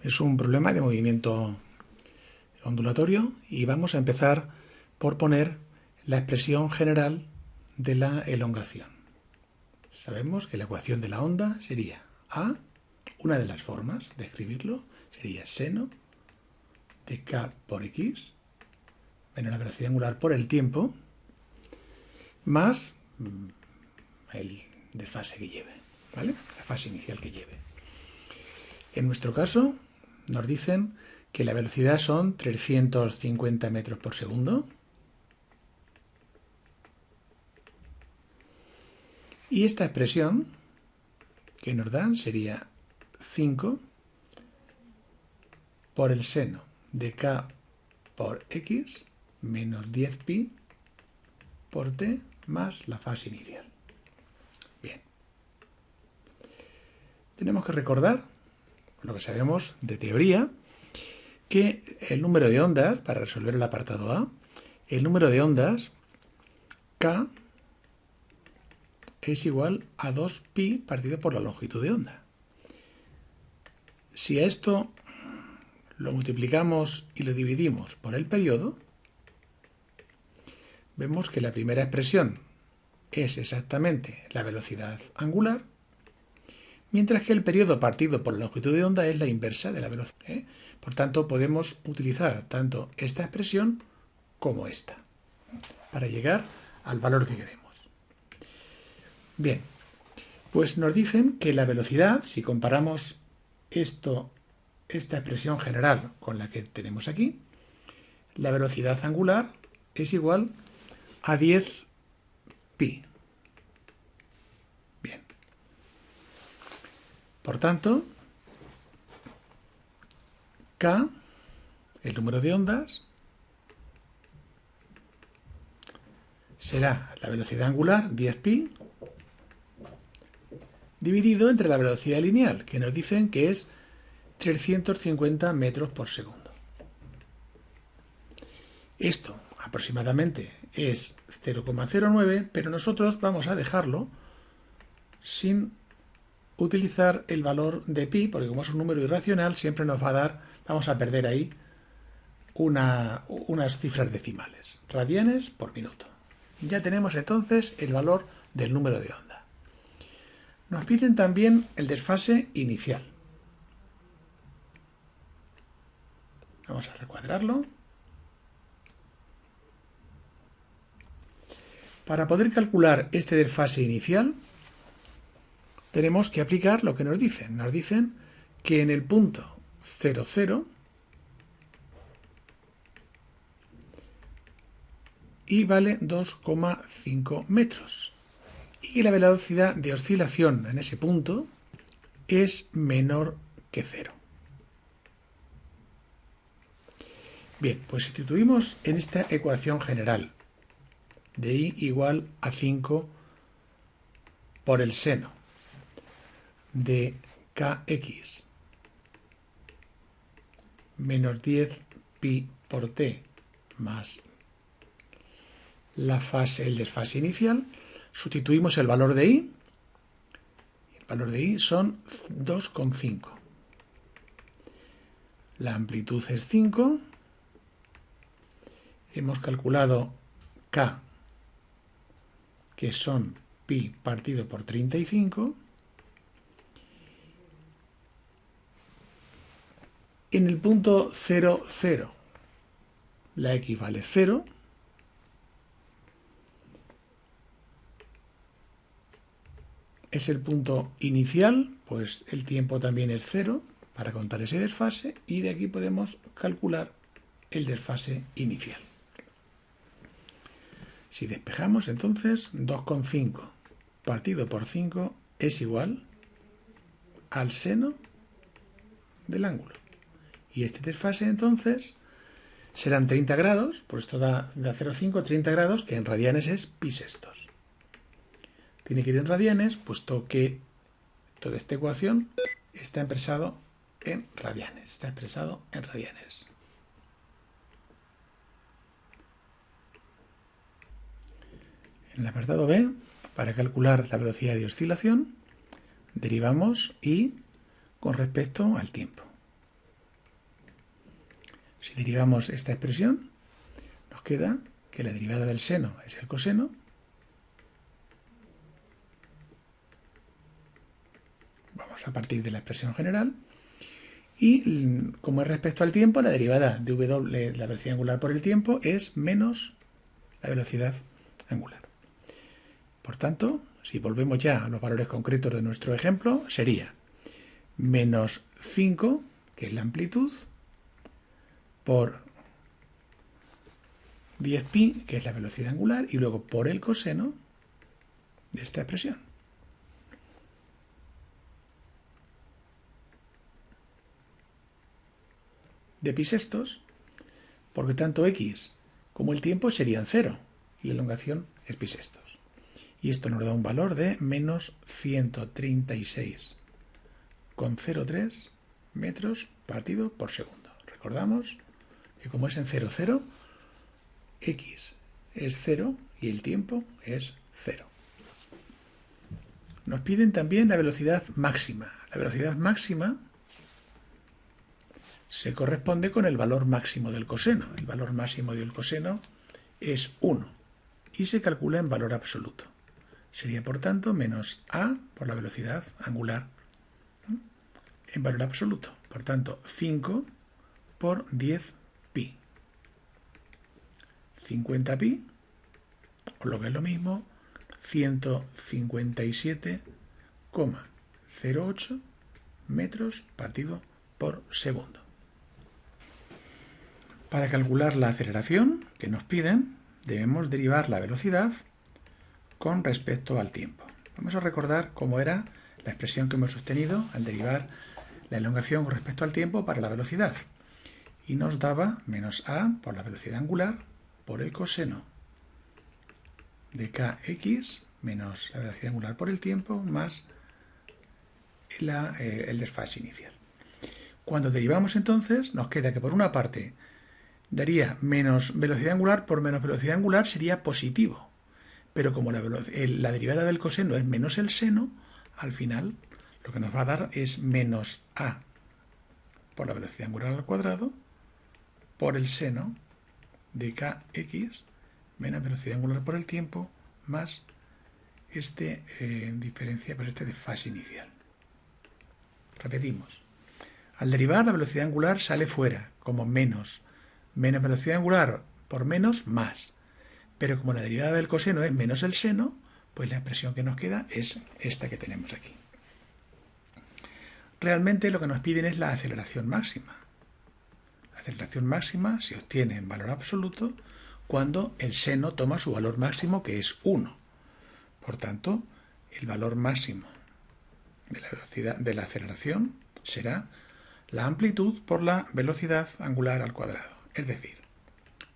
Es un problema de movimiento ondulatorio y vamos a empezar por poner la expresión general de la elongación. Sabemos que la ecuación de la onda sería A, una de las formas de escribirlo sería seno de k por x menos la velocidad angular por el tiempo más el desfase que lleve, ¿vale? La fase inicial que lleve. En nuestro caso nos dicen que la velocidad son 350 metros por segundo y esta expresión que nos dan sería 5 por el seno de k por x menos 10pi por t más la fase inicial. Bien. Tenemos que recordar lo que sabemos de teoría, que el número de ondas, para resolver el apartado A, el número de ondas k es igual a 2pi partido por la longitud de onda. Si a esto lo multiplicamos y lo dividimos por el periodo, vemos que la primera expresión es exactamente la velocidad angular, mientras que el periodo partido por la longitud de onda es la inversa de la velocidad. Por tanto, podemos utilizar tanto esta expresión como esta para llegar al valor que queremos. Bien, pues nos dicen que la velocidad, si comparamos esta expresión general con la que tenemos aquí, la velocidad angular es igual a 10pi. Bien. Por tanto, k, el número de ondas, será la velocidad angular, 10pi, dividido entre la velocidad lineal, que nos dicen que es 350 metros por segundo. Esto aproximadamente es 0,09, pero nosotros vamos a dejarlo sin utilizar el valor de pi, porque como es un número irracional, siempre nos va a dar, vamos a perder ahí unas cifras decimales, radianes por minuto. Ya tenemos entonces el valor del número de onda. Nos piden también el desfase inicial. Vamos a recuadrarlo. Para poder calcular este desfase inicial, tenemos que aplicar lo que nos dicen. Nos dicen que en el punto 0, 0, y vale 2,5 metros. Y que la velocidad de oscilación en ese punto es menor que 0. Bien, pues sustituimos en esta ecuación general de i igual a 5 por el seno de kx menos 10 pi por t más el desfase inicial, sustituimos el valor de i. El valor de i son 2,5. La amplitud es 5. Hemos calculado k, que son pi partido por 35. En el punto 0, 0, la x vale 0. Es el punto inicial, pues el tiempo también es 0 para contar ese desfase, y de aquí podemos calcular el desfase inicial. Si despejamos, entonces 2,5 partido por 5 es igual al seno del ángulo. Y este desfase entonces serán 30 grados, pues esto da 0,5, 30 grados, que en radianes es pi sextos. Tiene que ir en radianes, puesto que toda esta ecuación está expresado en radianes. En el apartado B, para calcular la velocidad de oscilación, derivamos i con respecto al tiempo. Si derivamos esta expresión, nos queda que la derivada del seno es el coseno. Vamos a partir de la expresión general. Y como es respecto al tiempo, la derivada de w, la velocidad angular por el tiempo, es menos la velocidad angular. Por tanto, si volvemos ya a los valores concretos de nuestro ejemplo, sería menos 5, que es la amplitud, por 10pi, que es la velocidad angular, y luego por el coseno de esta expresión. De pi sextos, porque tanto x como el tiempo serían 0, y la elongación es pi sextos. Y esto nos da un valor de menos 136,03 metros partido por segundo. Recordamos que como es en 0, 0, x es 0 y el tiempo es 0. Nos piden también la velocidad máxima. La velocidad máxima se corresponde con el valor máximo del coseno. El valor máximo del coseno es 1 y se calcula en valor absoluto. Sería, por tanto, menos a por la velocidad angular en valor absoluto. Por tanto, 5 por 10pi. 50pi, o lo que es lo mismo, 157,08 metros partido por segundo. Para calcular la aceleración que nos piden, debemos derivar la velocidad con respecto al tiempo. Vamos a recordar cómo era la expresión que hemos obtenido al derivar la elongación con respecto al tiempo para la velocidad. Y nos daba menos a por la velocidad angular por el coseno de kx menos la velocidad angular por el tiempo más el desfase inicial. Cuando derivamos entonces, nos queda que por una parte daría menos velocidad angular por menos velocidad angular sería positivo. Pero como la derivada del coseno es menos el seno, al final lo que nos va a dar es menos a por la velocidad angular al cuadrado por el seno de kx menos velocidad angular por el tiempo más diferencia por este desfase inicial. Repetimos. Al derivar, la velocidad angular sale fuera como menos velocidad angular por menos más. Pero como la derivada del coseno es menos el seno, pues la expresión que nos queda es esta que tenemos aquí. Realmente lo que nos piden es la aceleración máxima. La aceleración máxima se obtiene en valor absoluto cuando el seno toma su valor máximo, que es 1. Por tanto, el valor máximo de la velocidad de la aceleración será la amplitud por la velocidad angular al cuadrado. Es decir,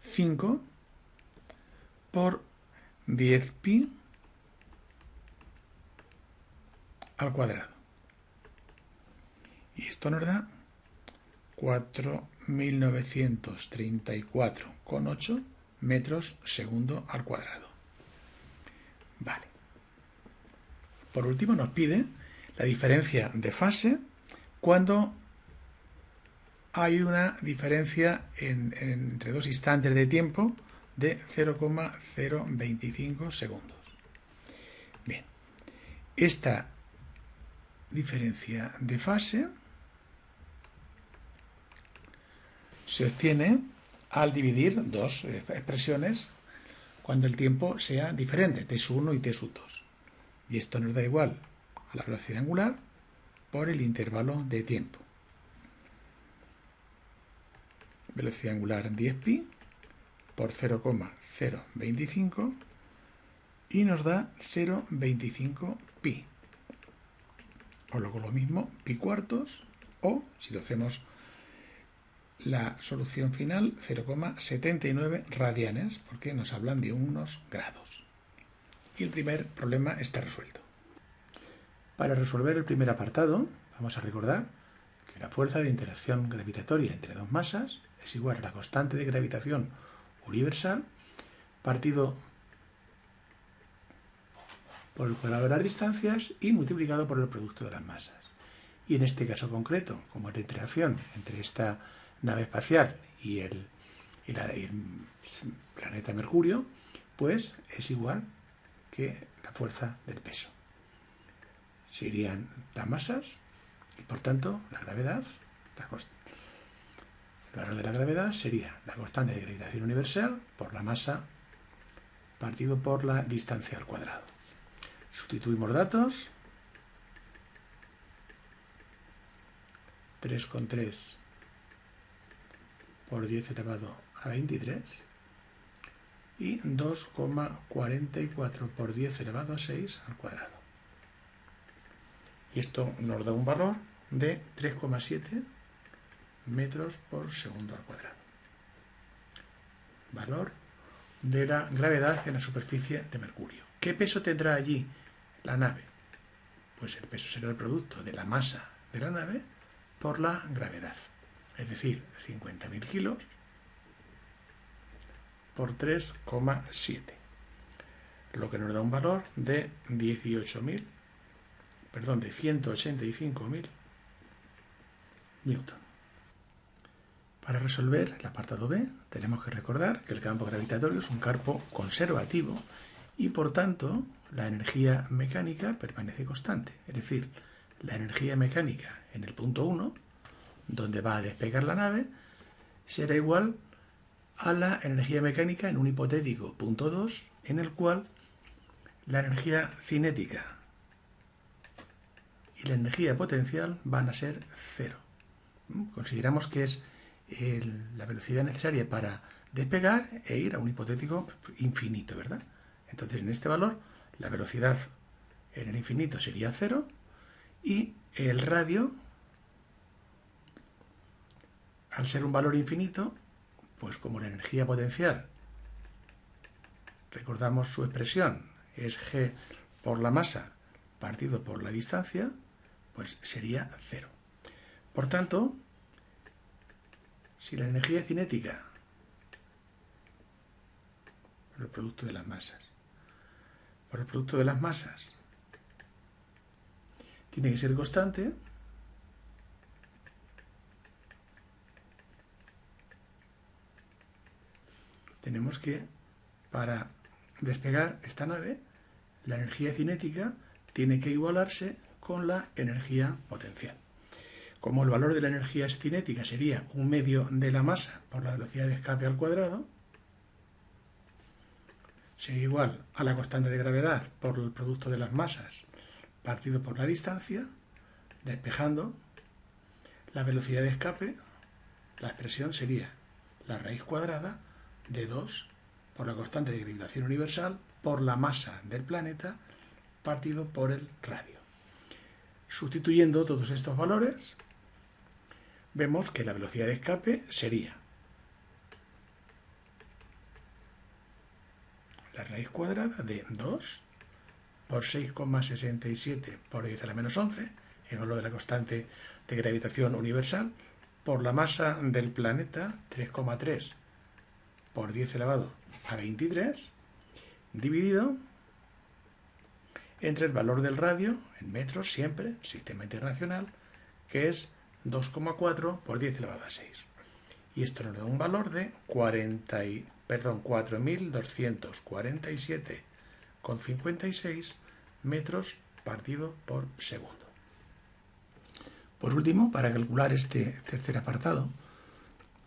5 por 10pi al cuadrado. Y esto nos da 4.934,8 metros segundo al cuadrado. Vale. Por último nos pide la diferencia de fase cuando hay una diferencia entre dos instantes de tiempo de 0,025 segundos. Bien, esta diferencia de fase se obtiene al dividir dos expresiones cuando el tiempo sea diferente, t1 y t2. Y esto nos da igual a la velocidad angular por el intervalo de tiempo. Velocidad angular 10pi por 0,025 y nos da 0,25 pi. O luego lo mismo, pi cuartos, o si lo hacemos la solución final, 0,79 radianes, porque nos hablan de unos grados. Y el primer problema está resuelto. Para resolver el primer apartado, vamos a recordar que la fuerza de interacción gravitatoria entre dos masas es igual a la constante de gravitación universal partido por el cuadrado de las distancias y multiplicado por el producto de las masas. Y en este caso concreto, como es la interacción entre esta nave espacial y el planeta Mercurio, pues es igual que la fuerza del peso. Serían las masas y por tanto la gravedad, el valor de la gravedad sería la constante de gravitación universal por la masa partido por la distancia al cuadrado. Sustituimos datos. 3,3 por 10 elevado a 23 y 2,44 por 10 elevado a 6 al cuadrado. Y esto nos da un valor de 3,7 metros por segundo al cuadrado. Valor de la gravedad en la superficie de Mercurio. ¿Qué peso tendrá allí la nave? Pues el peso será el producto de la masa de la nave por la gravedad, es decir, 50.000 kilos por 3,7, lo que nos da un valor de 185.000 newton. Para resolver el apartado B, tenemos que recordar que el campo gravitatorio es un campo conservativo y, por tanto, la energía mecánica permanece constante. Es decir, la energía mecánica en el punto 1, donde va a despegar la nave, será igual a la energía mecánica en un hipotético punto 2, en el cual la energía cinética y la energía potencial van a ser cero. Consideramos que es la velocidad necesaria para despegar e ir a un hipotético infinito, ¿verdad? Entonces, en este valor, la velocidad en el infinito sería cero y el radio, al ser un valor infinito, pues como la energía potencial, recordamos su expresión, es g por la masa partido por la distancia, pues sería cero. Por tanto, si la energía cinética, por el producto de las masas, tiene que ser constante, tenemos que, para despegar esta nave, la energía cinética tiene que igualarse con la energía potencial. Como el valor de la energía cinética sería 1/2 de la masa por la velocidad de escape al cuadrado, sería igual a la constante de gravedad por el producto de las masas partido por la distancia, despejando la velocidad de escape, la expresión sería la raíz cuadrada de 2 por la constante de gravitación universal por la masa del planeta partido por el radio. Sustituyendo todos estos valores, vemos que la velocidad de escape sería la raíz cuadrada de 2 por 6,67 por 10 a la menos 11, el valor de la constante de gravitación universal, por la masa del planeta, 3,3 por 10 elevado a 23, dividido entre el valor del radio, en metros siempre, sistema internacional, que es 2,4 por 10 elevado a 6. Y esto nos da un valor de 4.247,56 metros partido por segundo. Por último, para calcular este tercer apartado,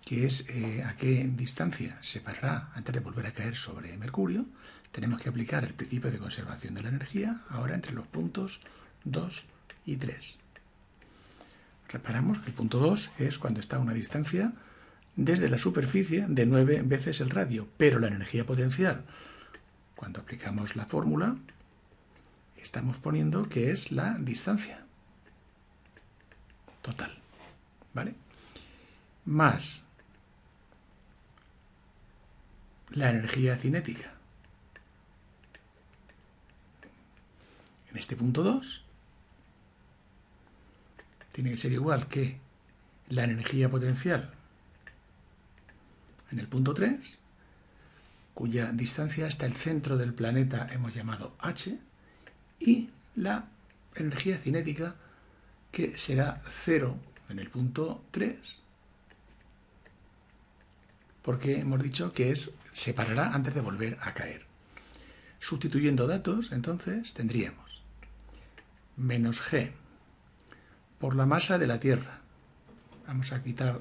que es a qué distancia se parará antes de volver a caer sobre Mercurio, tenemos que aplicar el principio de conservación de la energía ahora entre los puntos 2 y 3. Reparamos que el punto 2 es cuando está a una distancia desde la superficie de 9 veces el radio, pero la energía potencial, cuando aplicamos la fórmula, estamos poniendo que es la distancia total, ¿vale? Más la energía cinética. En este punto 2 tiene que ser igual que la energía potencial en el punto 3, cuya distancia hasta el centro del planeta hemos llamado h, y la energía cinética, que será 0 en el punto 3 porque hemos dicho que se parará antes de volver a caer. Sustituyendo datos, entonces, tendríamos menos g por la masa de la Tierra. Vamos a quitar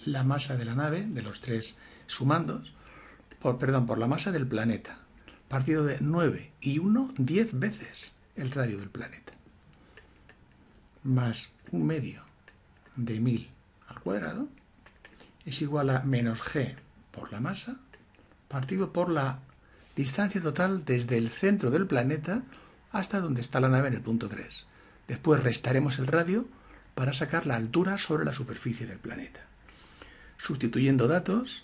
la masa de la nave, de los tres sumandos, por la masa del planeta, partido de 9 y 1, 10 veces el radio del planeta, más 1/2 de 1000 al cuadrado, es igual a menos g por la masa, partido por la distancia total desde el centro del planeta hasta donde está la nave en el punto 3. Después restaremos el radio para sacar la altura sobre la superficie del planeta. Sustituyendo datos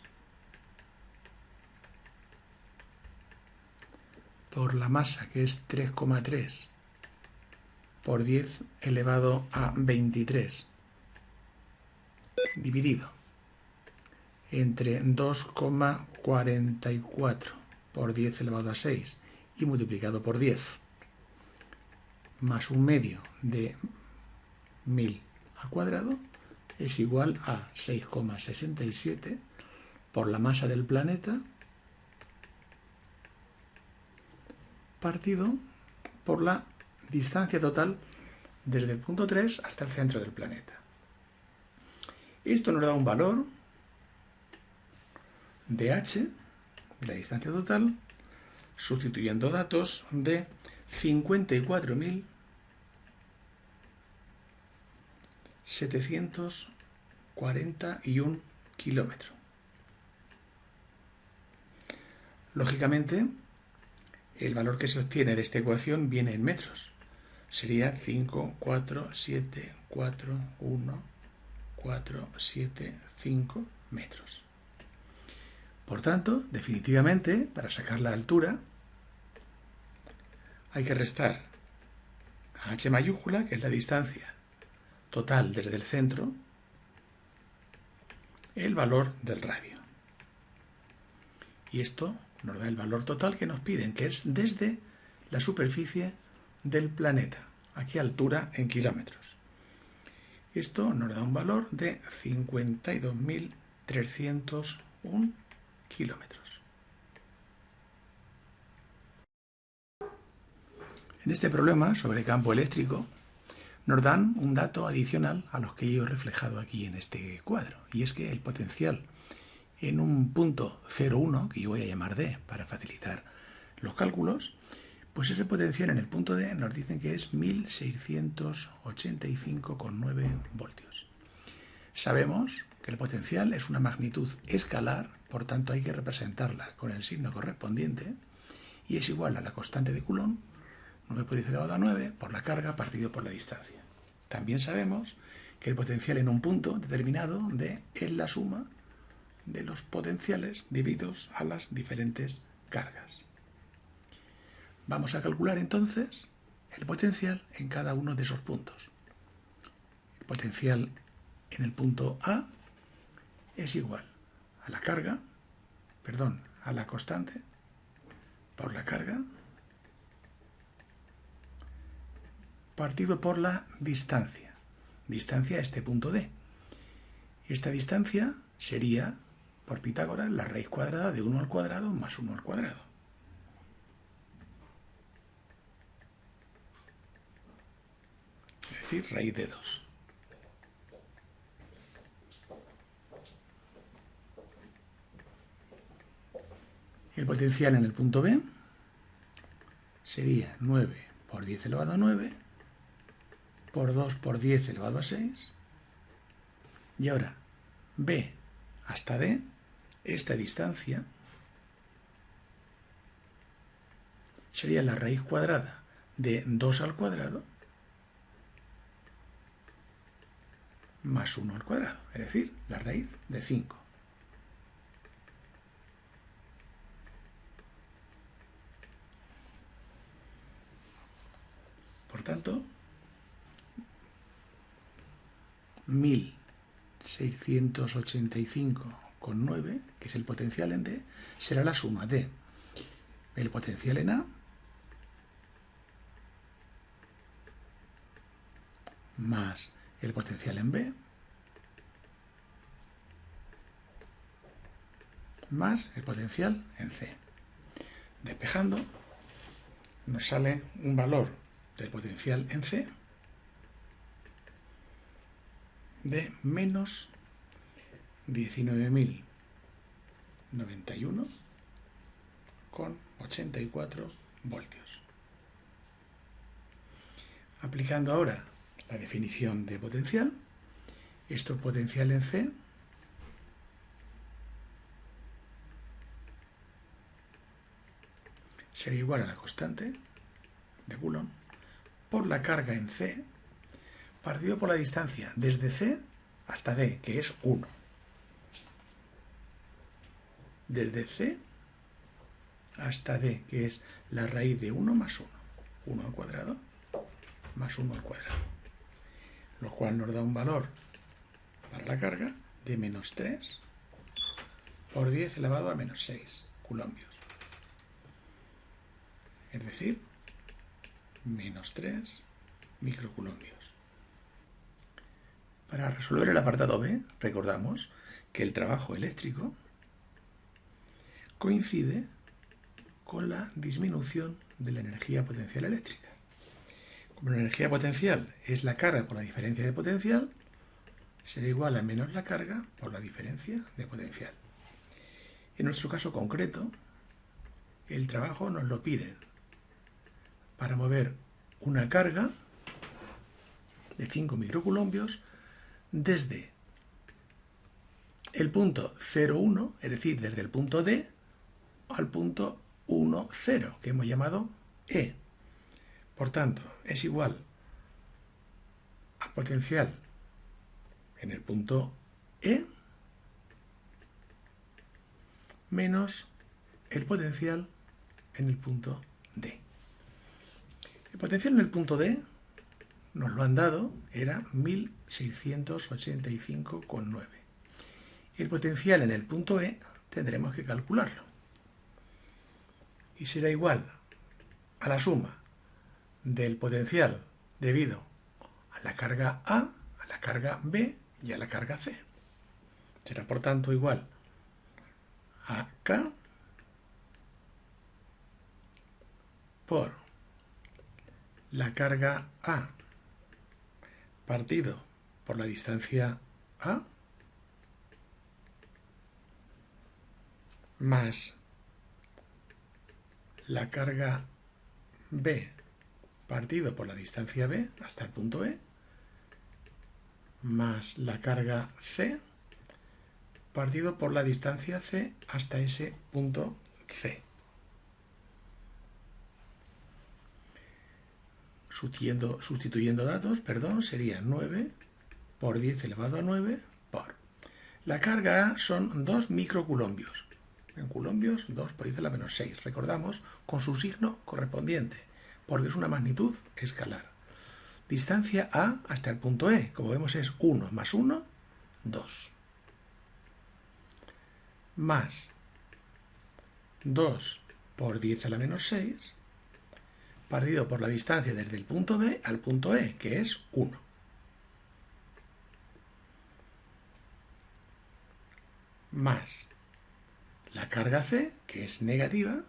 por la masa, que es 3,3 por 10 elevado a 23, dividido entre 2,44 por 10 elevado a 6 y multiplicado por 10, más 1/2 de 1000 al cuadrado, es igual a 6,67 por la masa del planeta partido por la distancia total desde el punto 3 hasta el centro del planeta. Esto nos da un valor de h, la distancia total, sustituyendo datos de 54.741 kilómetros. Lógicamente, el valor que se obtiene de esta ecuación viene en metros. Sería 5, 4, 7, 4, 1, 4, 7, 5 metros. Por tanto, definitivamente, para sacar la altura, hay que restar a h mayúscula, que es la distancia total desde el centro, el valor del radio. Y esto nos da el valor total que nos piden, que es desde la superficie del planeta, a qué altura en kilómetros. Esto nos da un valor de 52.301 kilómetros. En este problema sobre campo eléctrico nos dan un dato adicional a los que yo he reflejado aquí en este cuadro, y es que el potencial en un punto 0,1, que yo voy a llamar D para facilitar los cálculos, pues ese potencial en el punto D nos dicen que es 1685,9 voltios. Sabemos que el potencial es una magnitud escalar, por tanto hay que representarla con el signo correspondiente, y es igual a la constante de Coulomb, 9 por 10 elevado a 9, por la carga partido por la distancia. También sabemos que el potencial en un punto determinado D es la suma de los potenciales divididos a las diferentes cargas. Vamos a calcular entonces el potencial en cada uno de esos puntos. El potencial en el punto A es igual a la carga, a la constante por la carga partido por la distancia. Distancia a este punto D. Esta distancia sería, por Pitágoras, la raíz cuadrada de 1 al cuadrado más 1 al cuadrado. Es decir, raíz de 2. El potencial en el punto B sería 9 por 10 elevado a 9 por 2 por 10 elevado a 6. Y ahora, B hasta D, esta distancia sería la raíz cuadrada de 2 al cuadrado más 1 al cuadrado, es decir, la raíz de 5. Por tanto, 1685,9, que es el potencial en D, será la suma de el potencial en A más el potencial en B más el potencial en C. Despejando, nos sale un valor del potencial en C de menos 19.091,84 voltios. Aplicando ahora la definición de potencial, esto potencial en C sería igual a la constante de Coulomb por la carga en C partido por la distancia desde C hasta D, que es 1. Desde C hasta D, que es la raíz de 1 más 1. 1 al cuadrado más 1 al cuadrado. Lo cual nos da un valor para la carga de menos 3 por 10 elevado a menos 6 coulombios. Es decir, menos 3 microcoulombios. Para resolver el apartado B, recordamos que el trabajo eléctrico coincide con la disminución de la energía potencial eléctrica. Como la energía potencial es la carga por la diferencia de potencial, será igual a menos la carga por la diferencia de potencial. En nuestro caso concreto, el trabajo nos lo piden para mover una carga de 5 microcoulombios desde el punto 0,1, es decir, desde el punto D al punto 1,0, que hemos llamado E. Por tanto, es igual al potencial en el punto E menos el potencial en el punto D. El potencial en el punto D nos lo han dado, era 1685,9. Y el potencial en el punto E tendremos que calcularlo. Y será igual a la suma del potencial debido a la carga A, a la carga B y a la carga C. Será por tanto igual a K por la carga A partido por la distancia A más la carga B partido por la distancia B hasta el punto E más la carga C partido por la distancia C hasta ese punto C. Sustituyendo datos, sería 9 por 10 elevado a 9 por... La carga A son 2 microcoulombios. En coulombios, 2 por 10 a la menos 6. Recordamos, con su signo correspondiente, porque es una magnitud escalar. Distancia A hasta el punto E, como vemos, es 1 más 1, 2. Más 2 por 10 a la menos 6, partido por la distancia desde el punto B al punto E, que es 1. Más la carga C, que es negativa,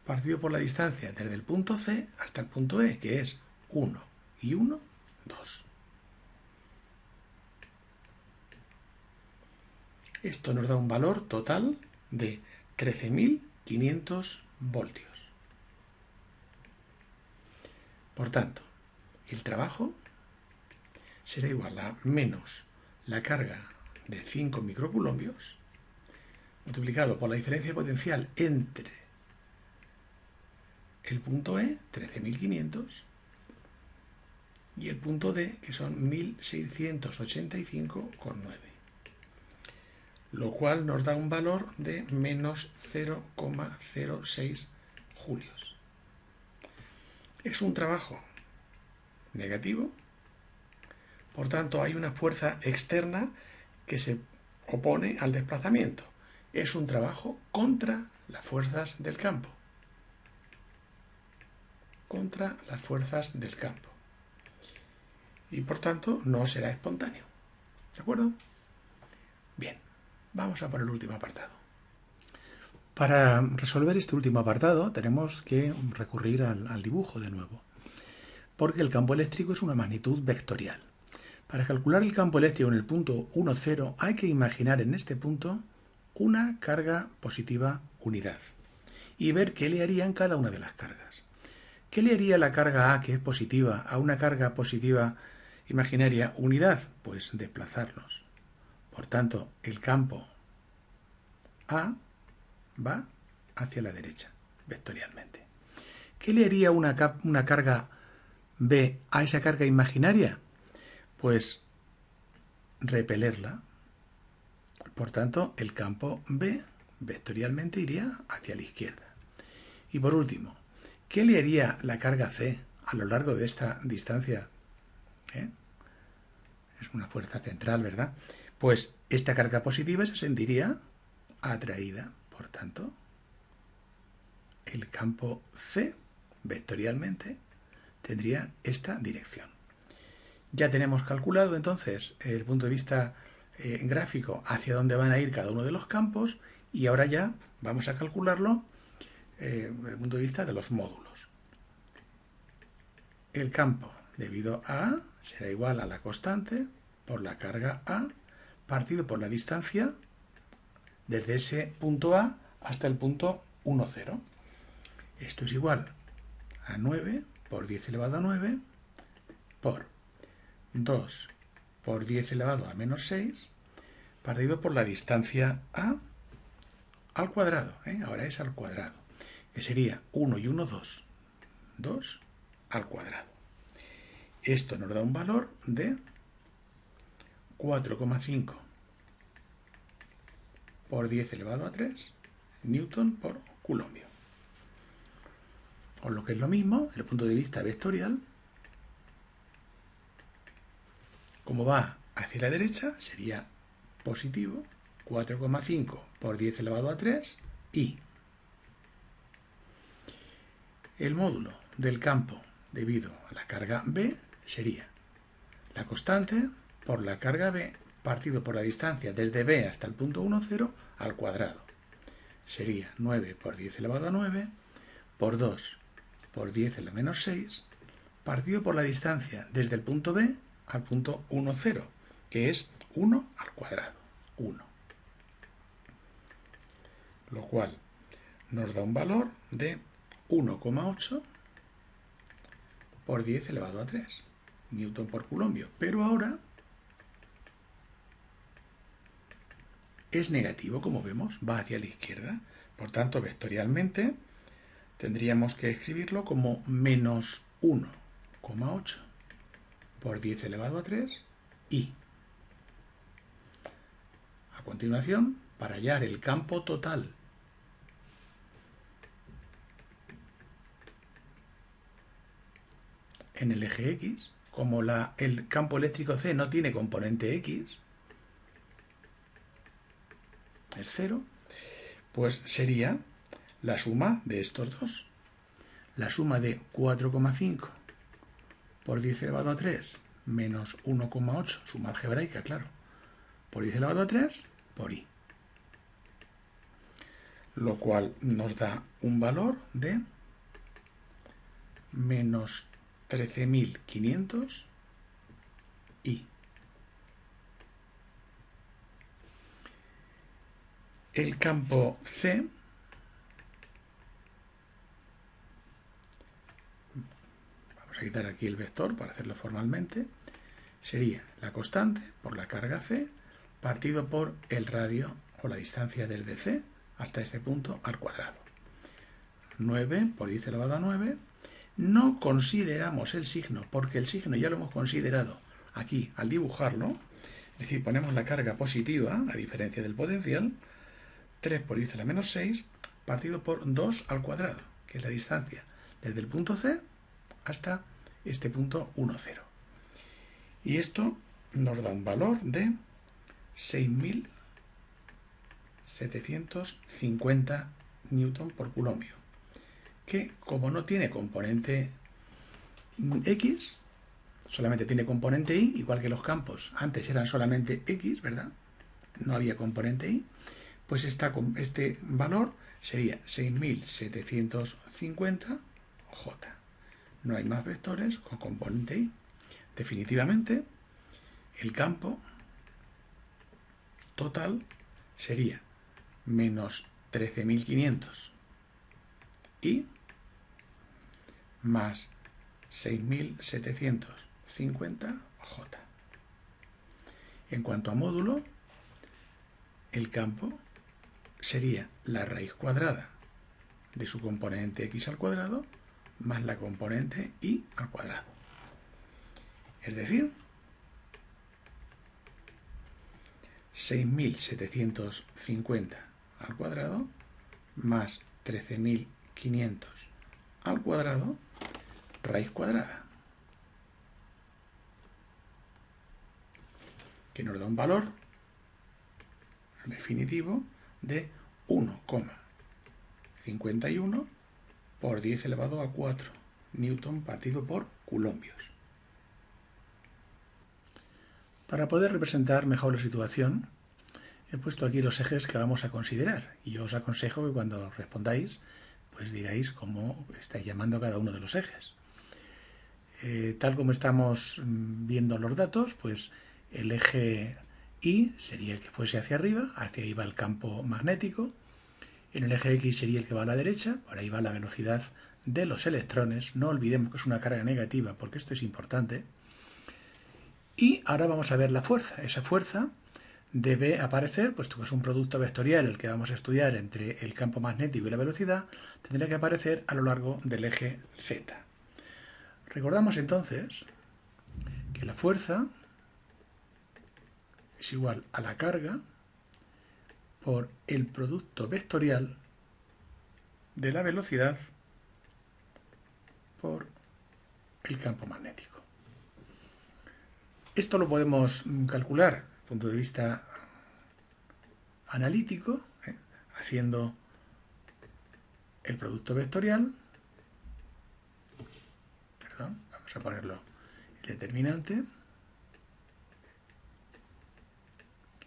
partido por la distancia desde el punto C hasta el punto E, que es 1 y 1, 2. Esto nos da un valor total de 13.500 voltios. Por tanto, el trabajo será igual a menos la carga de 5 microcoulombios multiplicado por la diferencia potencial entre el punto E, 13.500, y el punto D, que son 1.685,9. Lo cual nos da un valor de menos 0,06 julios. Es un trabajo negativo, por tanto hay una fuerza externa que se opone al desplazamiento. Es un trabajo contra las fuerzas del campo. Contra las fuerzas del campo. Y por tanto no será espontáneo. ¿De acuerdo? Bien, vamos a por el último apartado. Para resolver este último apartado tenemos que recurrir al dibujo de nuevo, porque el campo eléctrico es una magnitud vectorial. Para calcular el campo eléctrico en el punto 1, 0, hay que imaginar en este punto una carga positiva unidad y ver qué le harían cada una de las cargas. ¿Qué le haría la carga A, que es positiva, a una carga positiva imaginaria unidad? Pues desplazarnos. Por tanto, el campo A va hacia la derecha, vectorialmente. ¿Qué le haría una carga B a esa carga imaginaria? Pues repelerla. Por tanto, el campo B vectorialmente iría hacia la izquierda. Y por último, ¿qué le haría la carga C a lo largo de esta distancia? Es una fuerza central, ¿verdad? Pues esta carga positiva se sentiría atraída. Por tanto, el campo C vectorialmente tendría esta dirección. Ya tenemos calculado entonces desde el punto de vista gráfico hacia dónde van a ir cada uno de los campos y ahora ya vamos a calcularlo desde el punto de vista de los módulos. El campo debido a A será igual a la constante por la carga A partido por la distancia desde ese punto A hasta el punto 1, 0. Esto es igual a 9 por 10 elevado a 9 por 2 por 10 elevado a menos 6 partido por la distancia A al cuadrado. Ahora es al cuadrado, que sería 1 y 1, 2. 2 al cuadrado. Esto nos da un valor de 4,5 por 10 elevado a 3 newton por coulombio. O lo que es lo mismo, desde el punto de vista vectorial, como va hacia la derecha, sería positivo 4,5 por 10 elevado a 3 y el módulo del campo debido a la carga B sería la constante por la carga B partido por la distancia desde B hasta el punto 1, 0 al cuadrado. Sería 9 por 10 elevado a 9 por 2 por 10 elevado a menos 6 partido por la distancia desde el punto B al punto 1, 0, que es 1 al cuadrado. 1. Lo cual nos da un valor de 1,8 por 10 elevado a 3 newton por coulombio. Pero ahora es negativo, como vemos, va hacia la izquierda. Por tanto, vectorialmente tendríamos que escribirlo como menos 1,8 por 10 elevado a 3 y a continuación, para hallar el campo total en el eje X, como el campo eléctrico C no tiene componente X, es 0, pues sería la suma de estos dos. La suma de 4,5 por 10 elevado a 3 menos 1,8, suma algebraica, claro, por 10 elevado a 3 por I. Lo cual nos da un valor de menos 13.500 I. El campo C vamos a quitar aquí el vector para hacerlo formalmente, sería la constante por la carga C partido por el radio o la distancia desde C hasta este punto al cuadrado. 9 por 10 elevado a 9. No consideramos el signo porque el signo ya lo hemos considerado aquí al dibujarlo. Es decir, ponemos la carga positiva a diferencia del potencial. 3 por 10 a la menos 6 partido por 2 al cuadrado, que es la distancia desde el punto C hasta este punto 1, 0. Y esto nos da un valor de 6.750 newton por coulombio, que como no tiene componente X, solamente tiene componente Y, igual que los campos antes eran solamente X, ¿verdad? no había componente I, pues este valor sería 6750J. No hay más vectores con componente I. Definitivamente, el campo total sería menos 13.500 I más 6.750J. En cuanto a módulo, el campo sería la raíz cuadrada de su componente x al cuadrado más la componente y al cuadrado. Es decir, 6.750 al cuadrado más 13.500 al cuadrado raíz cuadrada, que nos da un valor definitivo de 1,51 por 10 elevado a 4 newton partido por coulombios. Para poder representar mejor la situación, he puesto aquí los ejes que vamos a considerar y os aconsejo que cuando respondáis pues digáis cómo estáis llamando a cada uno de los ejes. Tal como estamos viendo los datos, pues el eje Y sería el que fuese hacia arriba, hacia ahí va el campo magnético. En el eje X sería el que va a la derecha, por ahí va la velocidad de los electrones. No olvidemos que es una carga negativa, porque esto es importante. Y ahora vamos a ver la fuerza. Esa fuerza debe aparecer, puesto que es un producto vectorial el que vamos a estudiar entre el campo magnético y la velocidad, tendrá que aparecer a lo largo del eje Z. Recordamos entonces que la fuerza es igual a la carga por el producto vectorial de la velocidad por el campo magnético. Esto lo podemos calcular desde el punto de vista analítico, haciendo el producto vectorial. Vamos a ponerlo el determinante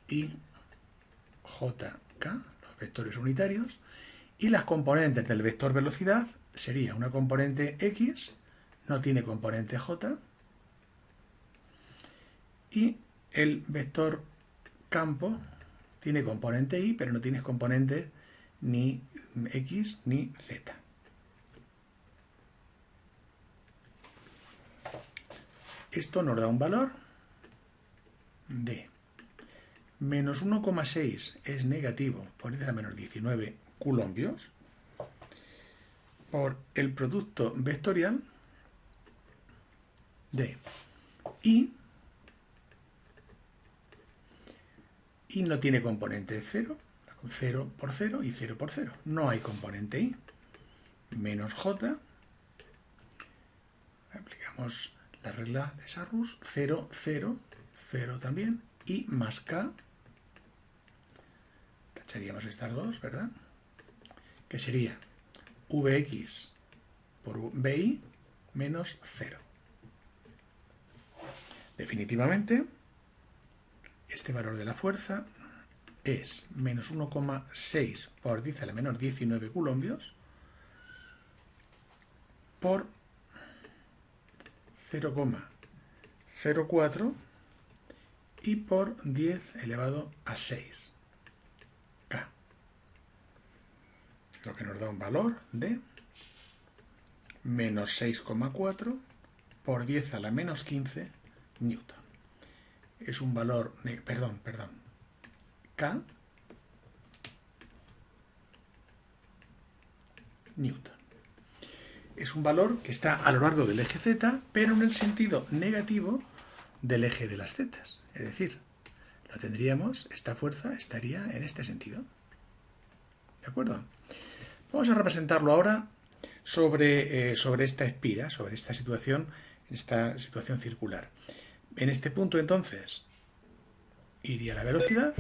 y JK, los vectores unitarios, y las componentes del vector velocidad sería una componente X, no tiene componente J, y el vector campo tiene componente Y, pero no tiene componente ni X ni Z. Esto nos da un valor de menos 1,6 es negativo por 10 a la menos 19 coulombios por el producto vectorial de I no tiene componente 0, 0 por 0 y 0 por 0. No hay componente I. Menos J, aplicamos la regla de Sarrus, 0, 0, 0 también, y más K, tacharíamos estas dos, ¿verdad? Que sería Vx por Vi menos 0. Definitivamente, este valor de la fuerza es menos 1,6 por 10 a la menos 19 coulombios por 0,04 y por 10 elevado a 6 K, lo que nos da un valor de menos 6,4 por 10 a la menos 15 newton. Es un valor, K newton. Es un valor que está a lo largo del eje Z, pero en el sentido negativo del eje de las Z. Es decir, lo tendríamos, esta fuerza estaría en este sentido. ¿De acuerdo? Vamos a representarlo ahora sobre esta espira, sobre esta situación circular. En este punto, entonces, iría la velocidad.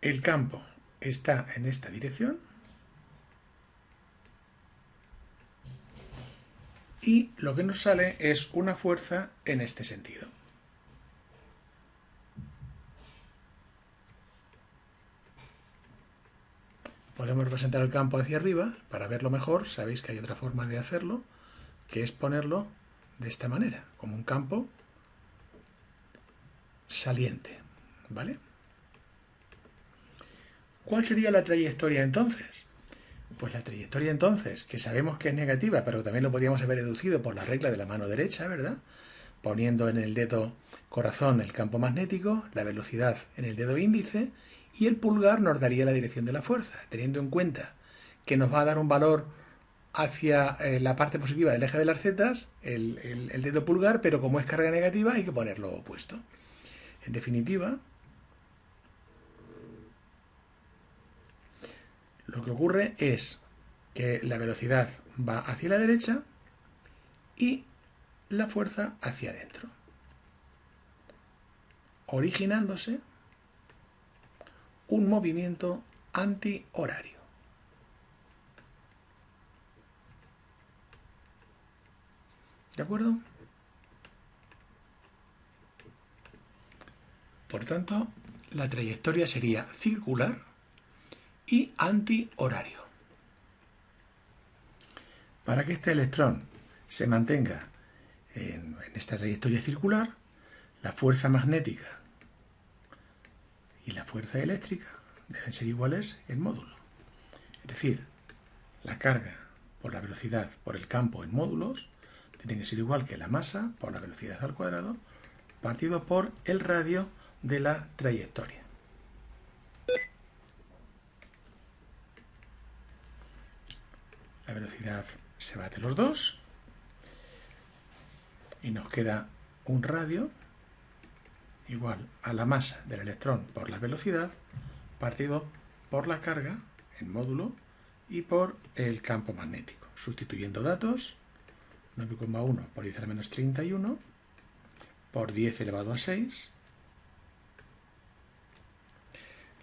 El campo está en esta dirección. Y lo que nos sale es una fuerza en este sentido. Podemos representar el campo hacia arriba. Para verlo mejor, sabéis que hay otra forma de hacerlo, que es ponerlo de esta manera, como un campo saliente, ¿vale? ¿Cuál sería la trayectoria entonces? Pues la trayectoria entonces, que sabemos que es negativa, pero también lo podíamos haber deducido por la regla de la mano derecha, ¿verdad? Poniendo en el dedo corazón el campo magnético, la velocidad en el dedo índice, y el pulgar nos daría la dirección de la fuerza, teniendo en cuenta que nos va a dar un valor hacia la parte positiva del eje de las zetas, el dedo pulgar, pero como es carga negativa hay que ponerlo opuesto. En definitiva, lo que ocurre es que la velocidad va hacia la derecha y la fuerza hacia adentro, originándose un movimiento antihorario. ¿De acuerdo? Por tanto, la trayectoria sería circular y antihorario. Para que este electrón se mantenga en esta trayectoria circular, la fuerza magnética y la fuerza eléctrica deben ser iguales en módulo. Es decir, la carga por la velocidad por el campo en módulos tiene que ser igual que la masa por la velocidad al cuadrado partido por el radio de la trayectoria. La velocidad se va de los dos y nos queda un radio igual a la masa del electrón por la velocidad partido por la carga en módulo y por el campo magnético. Sustituyendo datos, 9,1 por 10 a la menos 31 por 10 elevado a 6,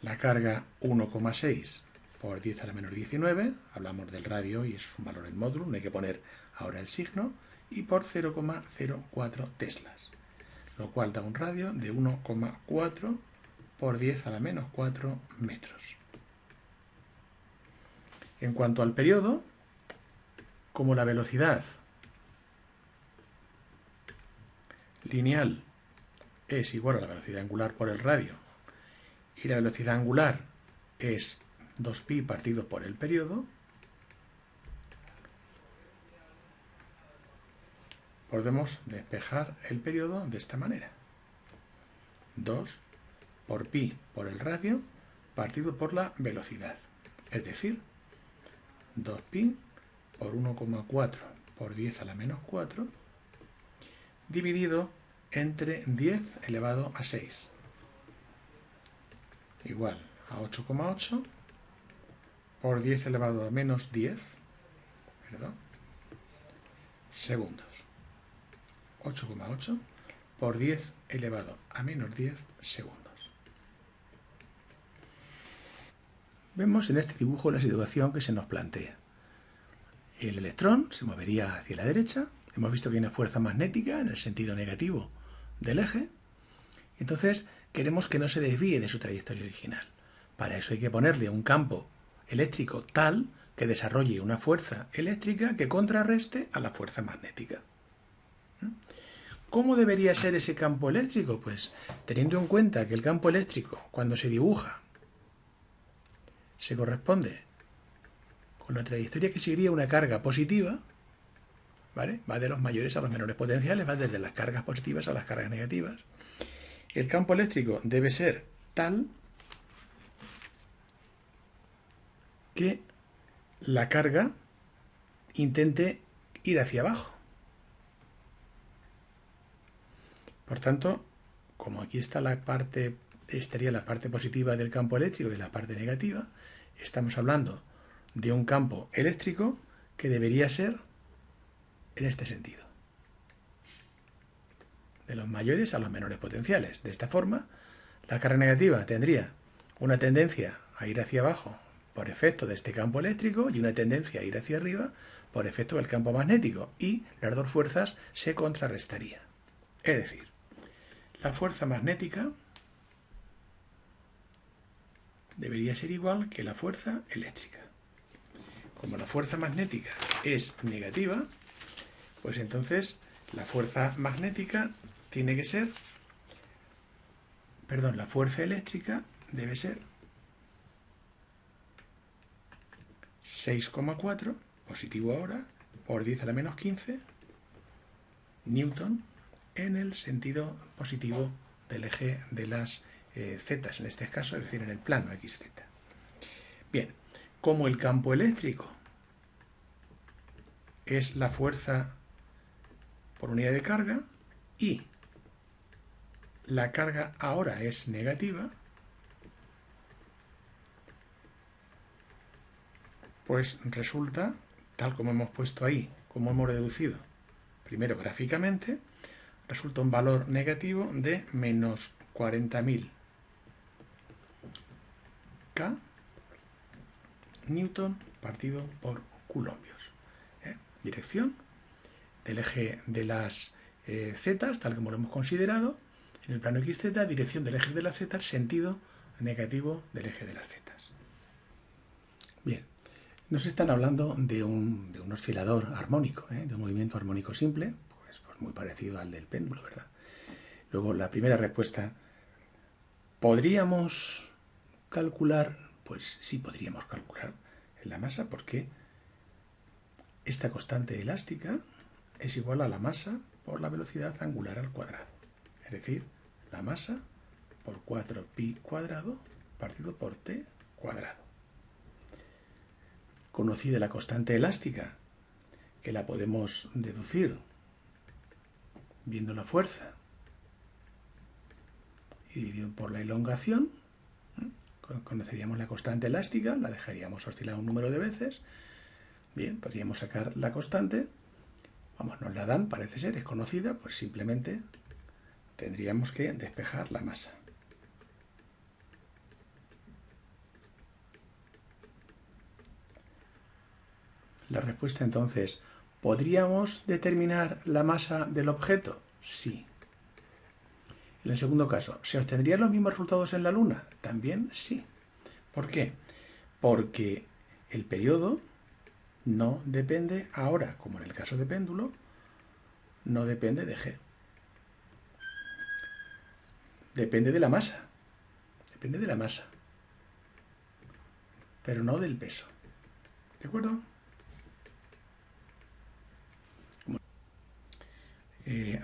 la carga 1,6 por 10 a la menos 19, hablamos del radio y es un valor en módulo, no hay que poner ahora el signo, y por 0,04 teslas, lo cual da un radio de 1,4 por 10 a la menos 4 metros. En cuanto al periodo, como la velocidad lineal es igual a la velocidad angular por el radio y la velocidad angular es 2pi partido por el periodo, podemos despejar el periodo de esta manera. 2 por pi por el radio partido por la velocidad, es decir, 2pi por 1,4 por 10 a la menos 4 dividido entre 10 elevado a 6 igual a 8,8 por 10 elevado a menos 10 segundos. 8,8 por 10 elevado a menos 10 segundos. Vemos en este dibujo la situación que se nos plantea. El electrón se movería hacia la derecha. Hemos visto que hay una fuerza magnética en el sentido negativo del eje. Entonces queremos que no se desvíe de su trayectoria original. Para eso hay que ponerle un campo eléctrico tal que desarrolle una fuerza eléctrica que contrarreste a la fuerza magnética. ¿Cómo debería ser ese campo eléctrico? Pues teniendo en cuenta que el campo eléctrico, cuando se dibuja, se corresponde con la trayectoria que seguiría una carga positiva, ¿vale? Va de los mayores a los menores potenciales, va desde las cargas positivas a las cargas negativas. El campo eléctrico debe ser tal que la carga intente ir hacia abajo. Por tanto, como aquí está estaría la parte positiva del campo eléctrico y de la parte negativa, estamos hablando de un campo eléctrico que debería ser en este sentido. De los mayores a los menores potenciales. De esta forma, la carga negativa tendría una tendencia a ir hacia abajo por efecto de este campo eléctrico y una tendencia a ir hacia arriba por efecto del campo magnético, y las dos fuerzas se contrarrestarían. Es decir, la fuerza magnética debería ser igual que la fuerza eléctrica. Como la fuerza magnética es negativa, pues entonces la fuerza magnética tiene que ser, perdón, la fuerza eléctrica debe ser 6,4, positivo ahora, por 10 a la menos 15, newton, en el sentido positivo del eje de las z, en este caso, es decir, en el plano xz. Bien, como el campo eléctrico es la fuerza por unidad de carga y la carga ahora es negativa, pues resulta, tal como hemos puesto ahí, como hemos deducido primero gráficamente, resulta un valor negativo de menos 40.000 K newton partido por coulombios. Dirección del eje de las z, tal como lo hemos considerado, en el plano xz, dirección del eje de las z, sentido negativo del eje de las z. Bien, nos están hablando de un oscilador armónico, de un movimiento armónico simple, pues muy parecido al del péndulo, ¿verdad? Luego, la primera respuesta, ¿podríamos calcular? Pues sí, podríamos calcular la masa, porque esta constante elástica es igual a la masa por la velocidad angular al cuadrado. Es decir, la masa por 4pi cuadrado partido por t cuadrado. Conocida la constante elástica, que la podemos deducir viendo la fuerza y dividido por la elongación, conoceríamos la constante elástica, la dejaríamos oscilar un número de veces. Bien, podríamos sacar la constante. Vamos, nos la dan, parece ser, es conocida, pues simplemente tendríamos que despejar la masa. La respuesta entonces, ¿podríamos determinar la masa del objeto? Sí. En el segundo caso, ¿se obtendrían los mismos resultados en la Luna? También sí. ¿Por qué? Porque el periodo no depende ahora, como en el caso de péndulo, no depende de g. Depende de la masa. Depende de la masa. Pero no del peso. ¿De acuerdo?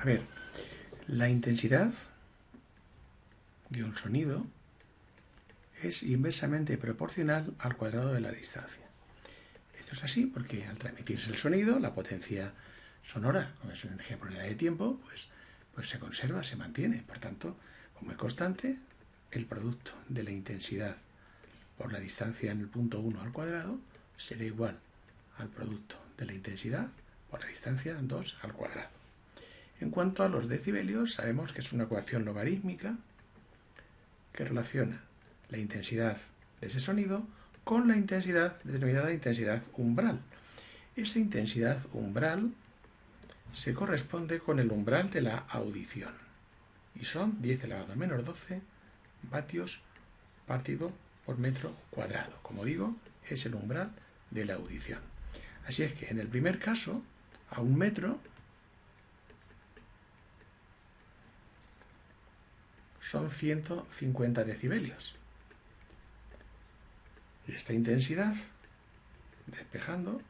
A ver, la intensidad de un sonido es inversamente proporcional al cuadrado de la distancia. Esto es así porque al transmitirse el sonido, la potencia sonora, como es una energía por unidad de tiempo, pues se conserva, se mantiene. Por tanto, como es constante, el producto de la intensidad por la distancia en el punto 1 al cuadrado será igual al producto de la intensidad por la distancia 2 al cuadrado. En cuanto a los decibelios, sabemos que es una ecuación logarítmica que relaciona la intensidad de ese sonido con la intensidad, determinada intensidad umbral. Esa intensidad umbral se corresponde con el umbral de la audición y son 10 elevado a menos 12 vatios partido por metro cuadrado. Como digo, es el umbral de la audición. Así es que en el primer caso, a 1 metro son 150 decibelios. Y esta intensidad, despejando,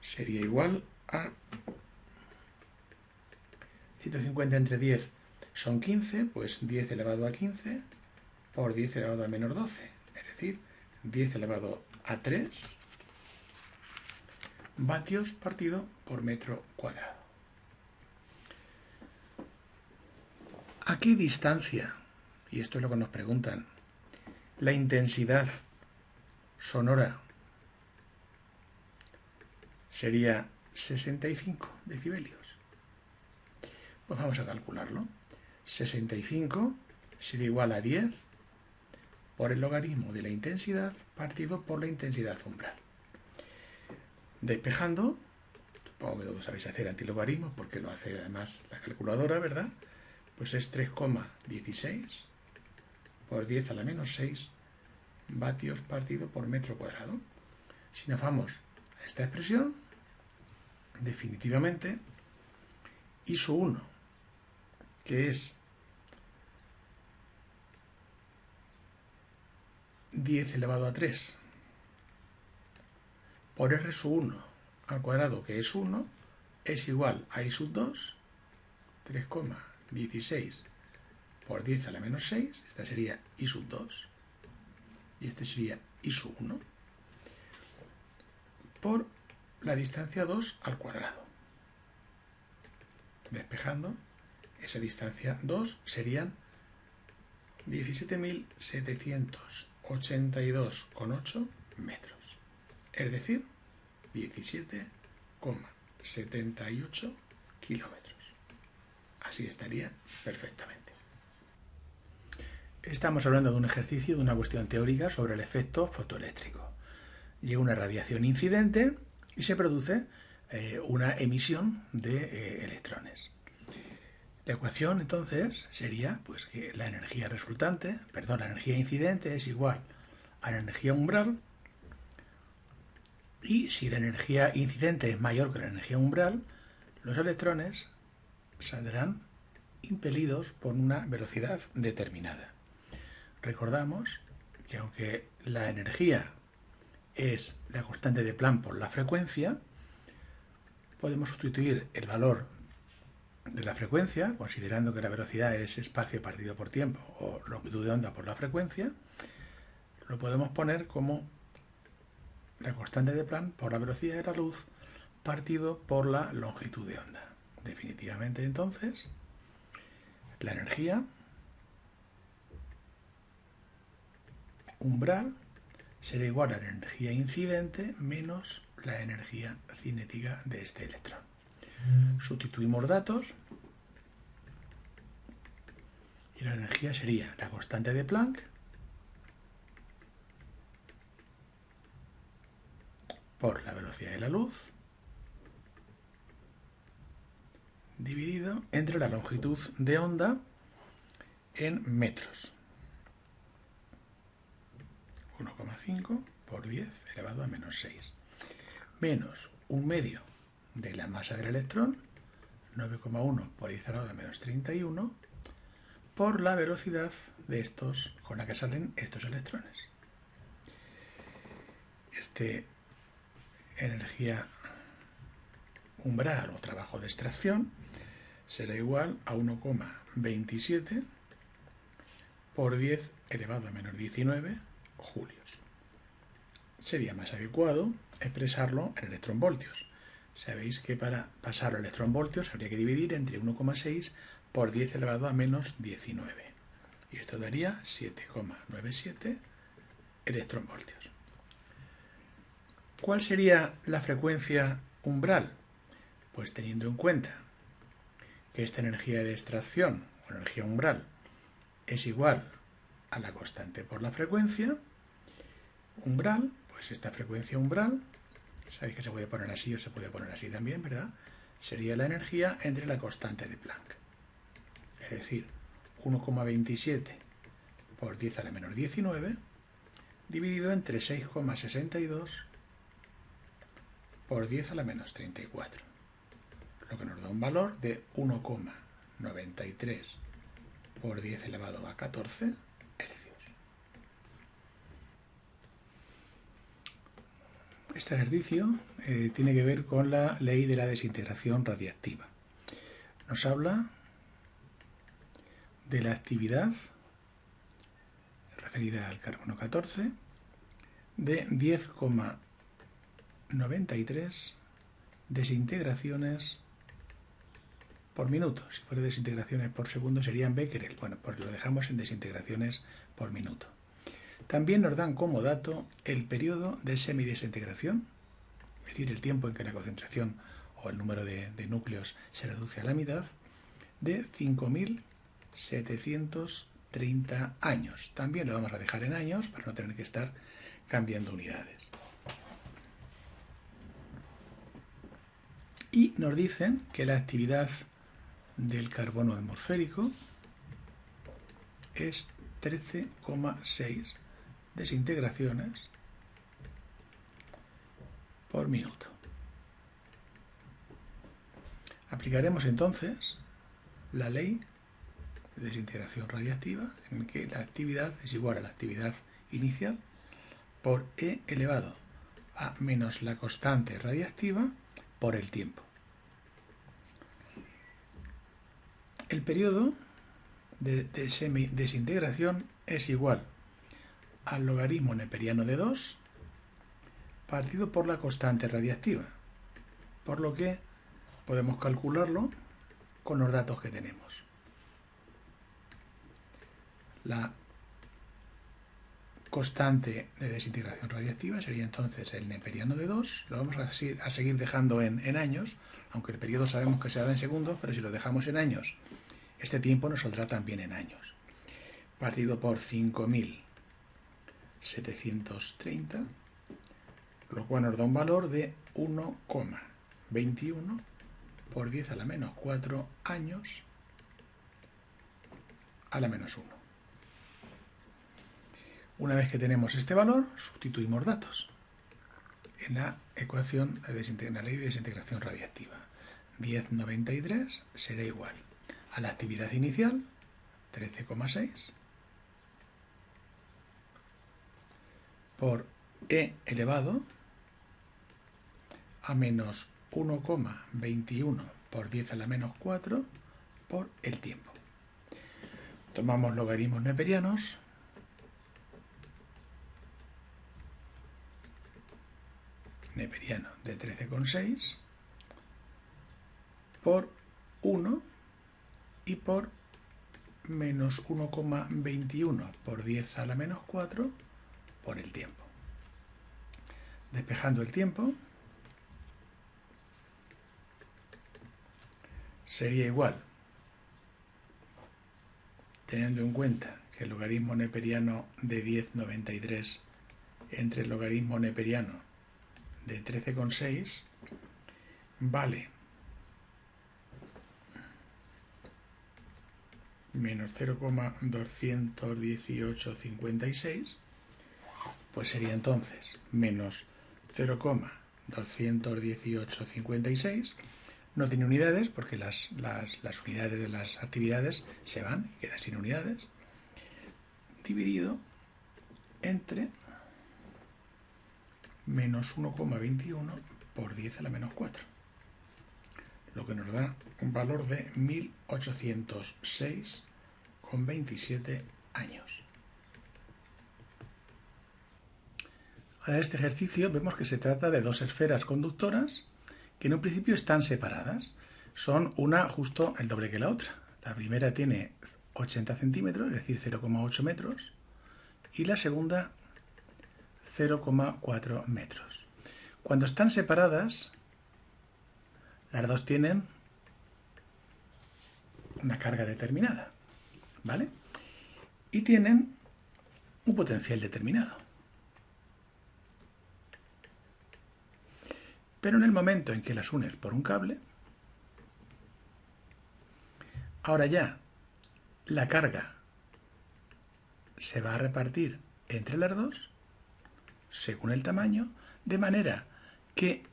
sería igual a 150 entre 10 son 15, pues 10 elevado a 15 por 10 elevado a menos 12, es decir, 10 elevado a 3 vatios partido por metro cuadrado. ¿A qué distancia? Y esto es lo que nos preguntan. La intensidad sonora sería 65 decibelios. Pues vamos a calcularlo. 65 sería igual a 10 por el logaritmo de la intensidad partido por la intensidad umbral. Despejando, supongo que todos sabéis hacer antilogaritmos porque lo hace además la calculadora, ¿verdad? Pues es 3,16 por 10 a la menos 6 vatios partido por metro cuadrado. Si nos vamos a esta expresión, definitivamente, I1, que es 10 elevado a 3 por R1 al cuadrado, que es 1, es igual a I2, 3,16 por 10 a la menos 6, esta sería I2, y este sería I1, por la distancia 2 al cuadrado. Despejando, esa distancia 2 serían 17.782,8 metros, es decir, 17,78 kilómetros. Así estaría perfectamente. Estamos hablando de un ejercicio, de una cuestión teórica sobre el efecto fotoeléctrico. Llega una radiación incidente y se produce una emisión de electrones. La ecuación entonces sería pues que la energía incidente es igual a la energía umbral, y si la energía incidente es mayor que la energía umbral, los electrones saldrán impelidos por una velocidad determinada. Recordamos que aunque la energía es la constante de Planck por la frecuencia, podemos sustituir el valor de la frecuencia, considerando que la velocidad es espacio partido por tiempo o longitud de onda por la frecuencia, lo podemos poner como la constante de Planck por la velocidad de la luz partido por la longitud de onda. Definitivamente, entonces, la energía umbral será igual a la energía incidente menos la energía cinética de este electrón. Sustituimos datos y la energía sería la constante de Planck por la velocidad de la luz dividido entre la longitud de onda en metros. 1,5 por 10 elevado a menos 6. Menos 1/2 de la masa del electrón, 9,1 por 10 elevado a menos 31, por la velocidad de estos con la que salen estos electrones. Energía umbral o trabajo de extracción será igual a 1,27 por 10 elevado a menos 19 julios. Sería más adecuado expresarlo en electronvoltios. Sabéis que para pasar a electronvoltios habría que dividir entre 1,6 por 10 elevado a menos 19. Y esto daría 7,97 electronvoltios. ¿Cuál sería la frecuencia umbral? Pues teniendo en cuenta que esta energía de extracción, o energía umbral, es igual a la constante por la frecuencia umbral, pues esta frecuencia umbral, sabéis que se puede poner así o se puede poner así también, ¿verdad? Sería la energía entre la constante de Planck. Es decir, 1,27 por 10 a la menos 19 dividido entre 6,62 por 10 a la menos 34, lo que nos da un valor de 1,93 por 10 elevado a 14 hercios. Este ejercicio tiene que ver con la ley de la desintegración radiactiva. Nos habla de la actividad referida al carbono 14 de 10,93 desintegraciones por minuto. Si fuera desintegraciones por segundo serían becquerel. Bueno, pues lo dejamos en desintegraciones por minuto. También nos dan como dato el periodo de semidesintegración, es decir, el tiempo en que la concentración o el número de núcleos se reduce a la mitad, de 5.730 años. También lo vamos a dejar en años para no tener que estar cambiando unidades. Y nos dicen que la actividad del carbono atmosférico es 13,6 desintegraciones por minuto. Aplicaremos entonces la ley de desintegración radiactiva, en que la actividad es igual a la actividad inicial por E elevado a menos la constante radiactiva por el tiempo. El periodo de desintegración es igual al logaritmo neperiano de 2 partido por la constante radiactiva, por lo que podemos calcularlo con los datos que tenemos. La constante de desintegración radiactiva sería entonces el neperiano de 2, lo vamos a seguir dejando en años, aunque el periodo sabemos que se da en segundos, pero si lo dejamos en años, este tiempo nos saldrá también en años. Partido por 5.730, lo cual nos da un valor de 1,21 por 10 a la menos 4 años a la menos 1. Una vez que tenemos este valor, sustituimos datos en la ecuación de la ley de desintegración radiactiva. 1093 será igual a la actividad inicial, 13,6, por E elevado a menos 1,21 por 10 a la menos 4 por el tiempo. Tomamos logaritmos neperianos. Neperiano de 13,6 por 1 y por menos 1,21 por 10 a la menos 4 por el tiempo. Despejando el tiempo, sería igual, teniendo en cuenta que el logaritmo neperiano de 10,93 entre el logaritmo neperiano de 13,6 vale menos 0,21856, pues sería entonces menos 0,21856. No tiene unidades porque las unidades de las actividades se van y quedan sin unidades, dividido entre menos 1,21 por 10 a la menos 4, lo que nos da un valor de 1806,27 años. Ahora en este ejercicio vemos que se trata de dos esferas conductoras que en un principio están separadas. Son una justo el doble que la otra. La primera tiene 80 centímetros, es decir, 0,8 metros, y la segunda 0,4 metros. Cuando están separadas, las dos tienen una carga determinada, ¿vale? Y tienen un potencial determinado. Pero en el momento en que las unes por un cable, ahora ya la carga se va a repartir entre las dos según el tamaño, de manera que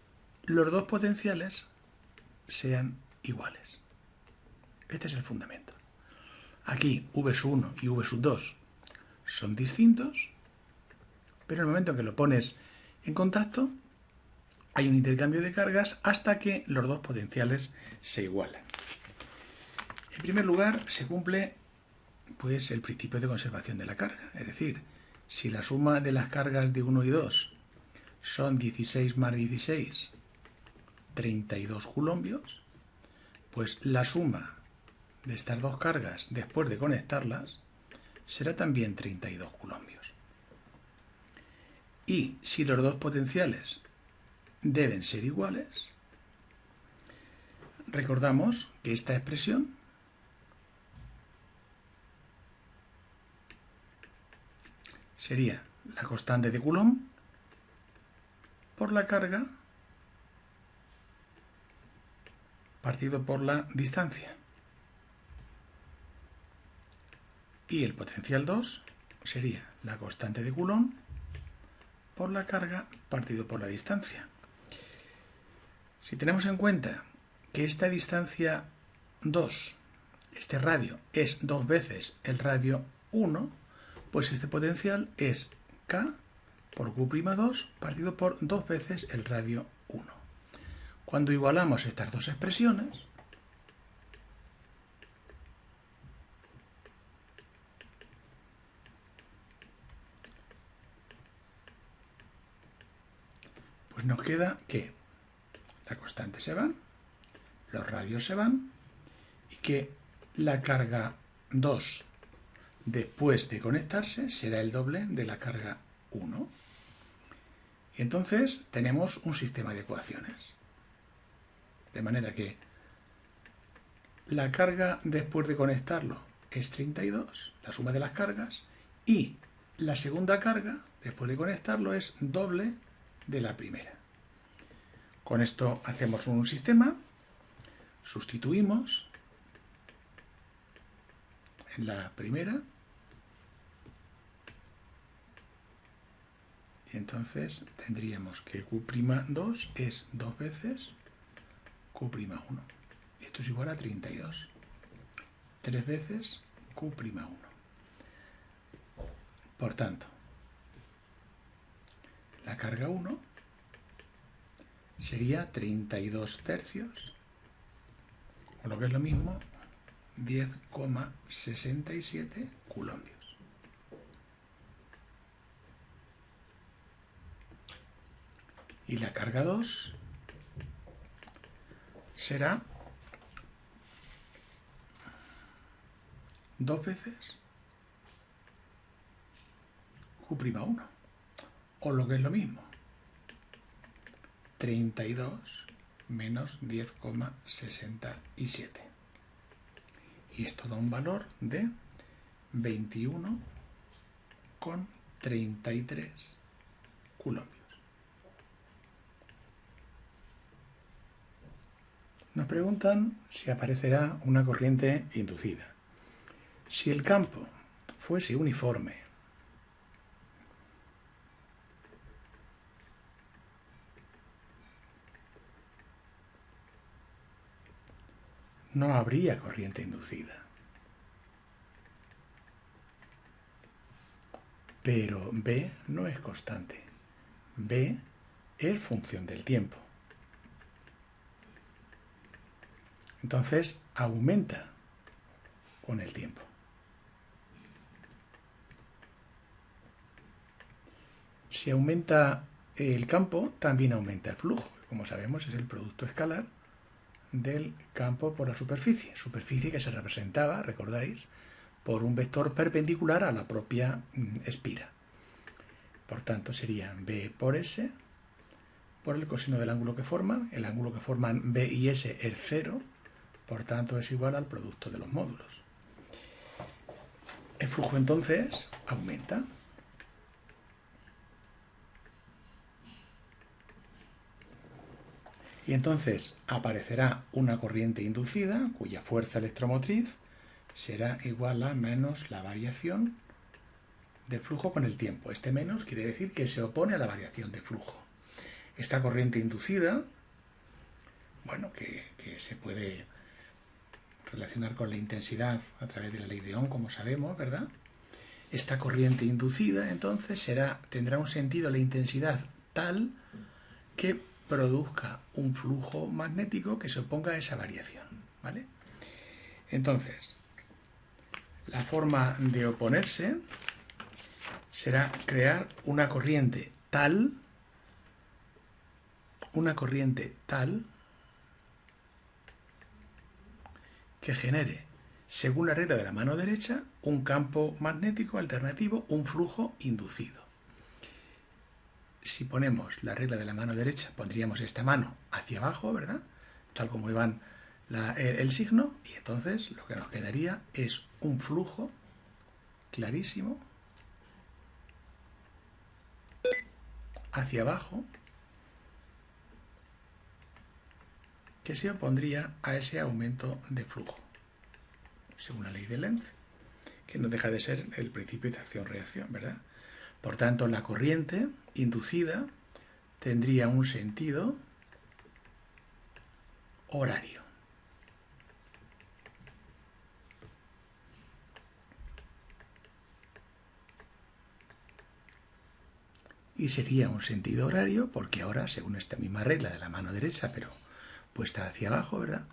los dos potenciales sean iguales. Este es el fundamento. Aquí V1 y V2 son distintos, pero en el momento en que lo pones en contacto hay un intercambio de cargas hasta que los dos potenciales se igualan. En primer lugar, se cumple pues el principio de conservación de la carga, es decir, si la suma de las cargas de 1 y 2 son 16 más 16, 32 coulombios, pues la suma de estas dos cargas después de conectarlas será también 32 coulombios. Y si los dos potenciales deben ser iguales, recordamos que esta expresión sería la constante de Coulomb por la carga partido por la distancia. Y el potencial 2 sería la constante de Coulomb por la carga partido por la distancia. Si tenemos en cuenta que esta distancia 2, este radio, es 2 veces el radio 1, pues este potencial es K por Q'2 partido por 2 veces el radio 1. Cuando igualamos estas dos expresiones, pues nos queda que la constante se van, los radios se van y que la carga 2 después de conectarse será el doble de la carga 1. Y entonces tenemos un sistema de ecuaciones. De manera que la carga después de conectarlo es 32, la suma de las cargas, y la segunda carga después de conectarlo es doble de la primera. Con esto hacemos un sistema, sustituimos en la primera y entonces tendríamos que Q'2 es 2 veces Q'1. Esto es igual a 32. 3 veces Q'1. Por tanto, la carga 1 sería 32 tercios, o lo que es lo mismo, 10,67 coulombios. Y la carga 2 será 2 veces Q'1, o lo que es lo mismo, 32 menos 10,67. Y esto da un valor de 21,33 coulombios. Nos preguntan si aparecerá una corriente inducida. Si el campo fuese uniforme, no habría corriente inducida. Pero B no es constante. B es función del tiempo. Entonces aumenta con el tiempo. Si aumenta el campo, también aumenta el flujo. Como sabemos, es el producto escalar del campo por la superficie que se representaba, recordáis, por un vector perpendicular a la propia espira. Por tanto, sería B por S por el coseno del ángulo que forman. El ángulo que forman B y S es 0, por tanto es igual al producto de los módulos. El flujo entonces aumenta. Y entonces aparecerá una corriente inducida cuya fuerza electromotriz será igual a menos la variación del flujo con el tiempo. Este menos quiere decir que se opone a la variación de flujo. Esta corriente inducida, bueno, que se puede relacionar con la intensidad a través de la ley de Ohm, como sabemos, ¿verdad? Esta corriente inducida, entonces, tendrá un sentido, la intensidad tal que produzca un flujo magnético que se oponga a esa variación, ¿vale? Entonces, la forma de oponerse será crear una corriente tal que genere, según la regla de la mano derecha, un campo magnético alternativo, un flujo inducido. Si ponemos la regla de la mano derecha, pondríamos esta mano hacia abajo, ¿verdad? Tal como iban el signo, y entonces lo que nos quedaría es un flujo clarísimo hacia abajo que se opondría a ese aumento de flujo, según la ley de Lenz, que no deja de ser el principio de acción-reacción, ¿verdad? Por tanto, la corriente inducida tendría un sentido horario. Y sería un sentido horario porque ahora, según esta misma regla de la mano derecha, pero puesta hacia abajo, ¿verdad?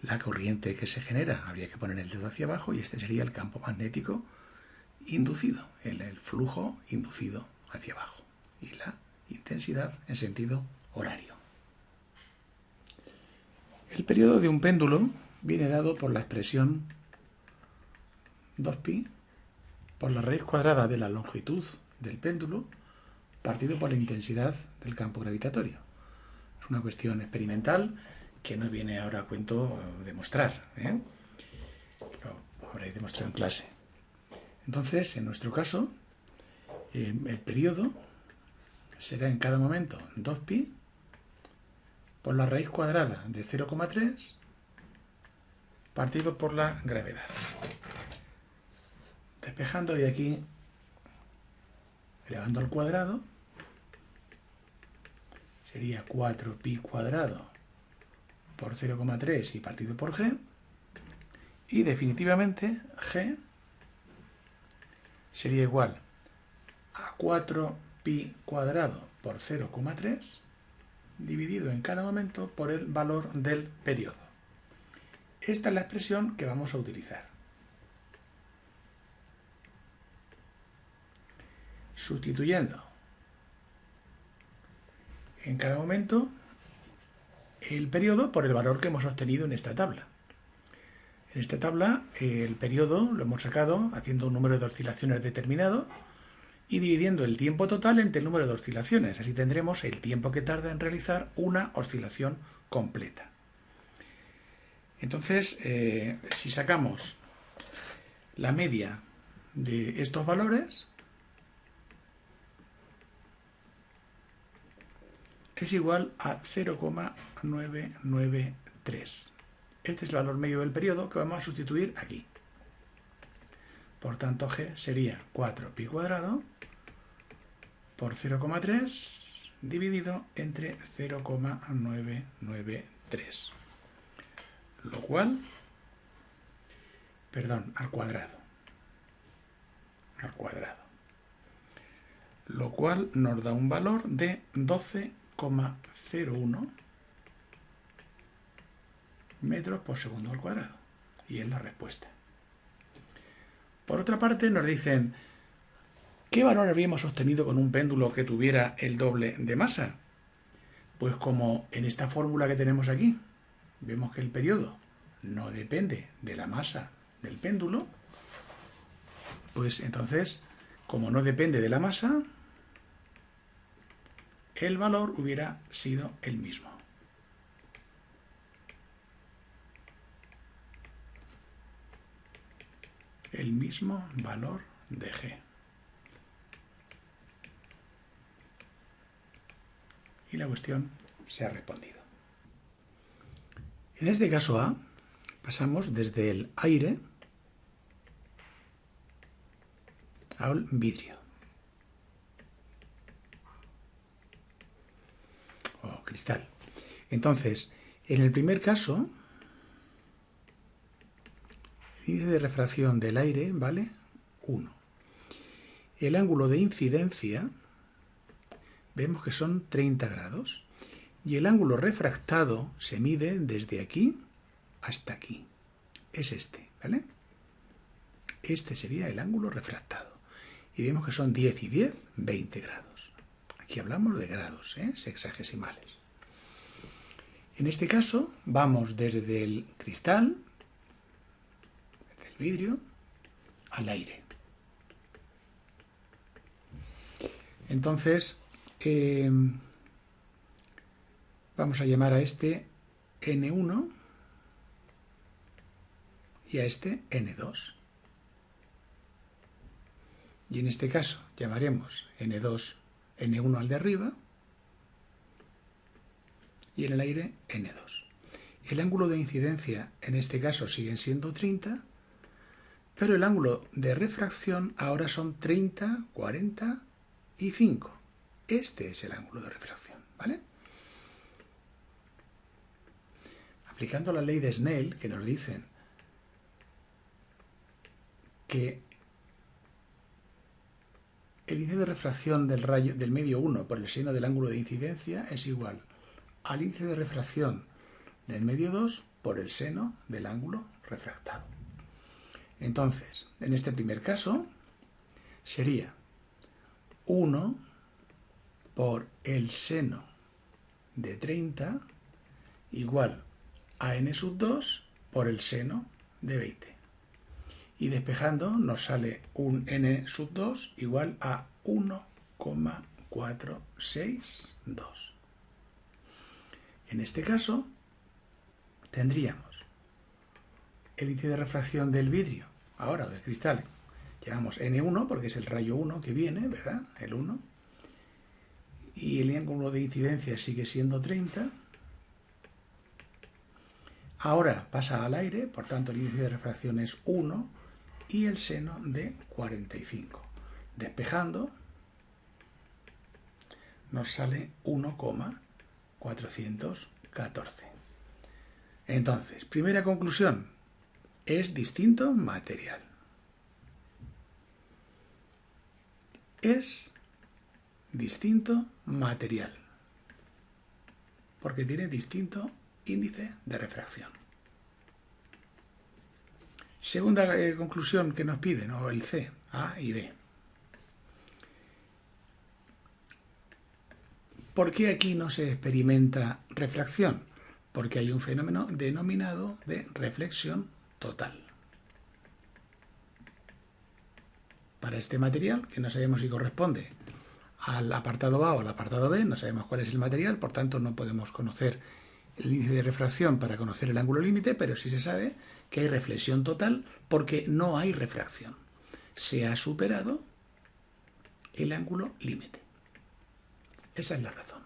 La corriente que se genera, habría que poner el dedo hacia abajo y este sería el campo magnético inducido, el flujo inducido hacia abajo y la intensidad en sentido horario. El periodo de un péndulo viene dado por la expresión 2pi por la raíz cuadrada de la longitud del péndulo partido por la intensidad del campo gravitatorio. Es una cuestión experimental que no viene ahora a cuento demostrar, ¿eh? Lo habréis demostrado en clase. Entonces, en nuestro caso, el periodo será en cada momento 2pi por la raíz cuadrada de 0,3 partido por la gravedad. Despejando de aquí, elevando al cuadrado, sería 4pi cuadrado por 0,3 y partido por g. Y definitivamente g sería igual a 4pi cuadrado por 0,3 dividido en cada momento por el valor del periodo. Esta es la expresión que vamos a utilizar. Sustituyendo en cada momento el periodo por el valor que hemos obtenido en esta tabla. En esta tabla el periodo lo hemos sacado haciendo un número de oscilaciones determinado y dividiendo el tiempo total entre el número de oscilaciones. Así tendremos el tiempo que tarda en realizar una oscilación completa. Entonces, si sacamos la media de estos valores, es igual a 0,993. Este es el valor medio del periodo que vamos a sustituir aquí. Por tanto, g sería 4pi cuadrado por 0,3 dividido entre 0,993. Lo cual, al cuadrado. Lo cual nos da un valor de 12,01 metros por segundo al cuadrado. Y es la respuesta. Por otra parte, nos dicen, ¿qué valor habríamos obtenido con un péndulo que tuviera el doble de masa? Pues como en esta fórmula que tenemos aquí, vemos que el periodo no depende de la masa del péndulo, pues entonces, como no depende de la masa, el valor hubiera sido el mismo. El mismo valor de g. Y la cuestión se ha respondido. En este caso A, pasamos desde el aire al vidrio. O cristal. Entonces, en el primer caso, el índice de refracción del aire vale 1. El ángulo de incidencia vemos que son 30 grados. Y el ángulo refractado se mide desde aquí hasta aquí. Es este, ¿vale? Este sería el ángulo refractado. Y vemos que son 10 y 10, 20 grados. Aquí hablamos de grados, sexagesimales. En este caso, vamos desde el cristal, desde el vidrio, al aire. Entonces, vamos a llamar a este N1 y a este N2. Y en este caso llamaremos N2, N1 al de arriba y en el aire N2. El ángulo de incidencia en este caso siguen siendo 30, Pero el ángulo de refracción ahora son 30, 40 y 5. Este es el ángulo de refracción, ¿vale? Aplicando la ley de Snell, que nos dicen que el índice de refracción del medio 1 por el seno del ángulo de incidencia es igual al índice de refracción del medio 2 por el seno del ángulo refractado. Entonces, en este primer caso, sería 1 por el seno de 30 igual a n sub 2 por el seno de 20. Y despejando nos sale un n sub 2 igual a 1,462. En este caso tendríamos el índice de refracción del vidrio, ahora del cristal, llamamos N1 porque es el rayo 1 que viene, ¿verdad? El 1. Y el ángulo de incidencia sigue siendo 30. Ahora pasa al aire, por tanto el índice de refracción es 1 y el seno de 45. Despejando nos sale 1,414. Entonces, primera conclusión, es distinto material. Es distinto material, porque tiene distinto índice de refracción. Segunda conclusión que nos piden, o el C, A y B. ¿Por qué aquí no se experimenta refracción? Porque hay un fenómeno denominado de reflexión total. Para este material, que no sabemos si corresponde al apartado A o al apartado B, no sabemos cuál es el material, por tanto no podemos conocer el índice de refracción para conocer el ángulo límite, pero sí se sabe que hay reflexión total porque no hay refracción. Se ha superado el ángulo límite. Esa es la razón.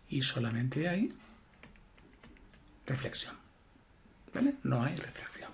Y solamente hay reflexión, ¿vale? No hay refracción.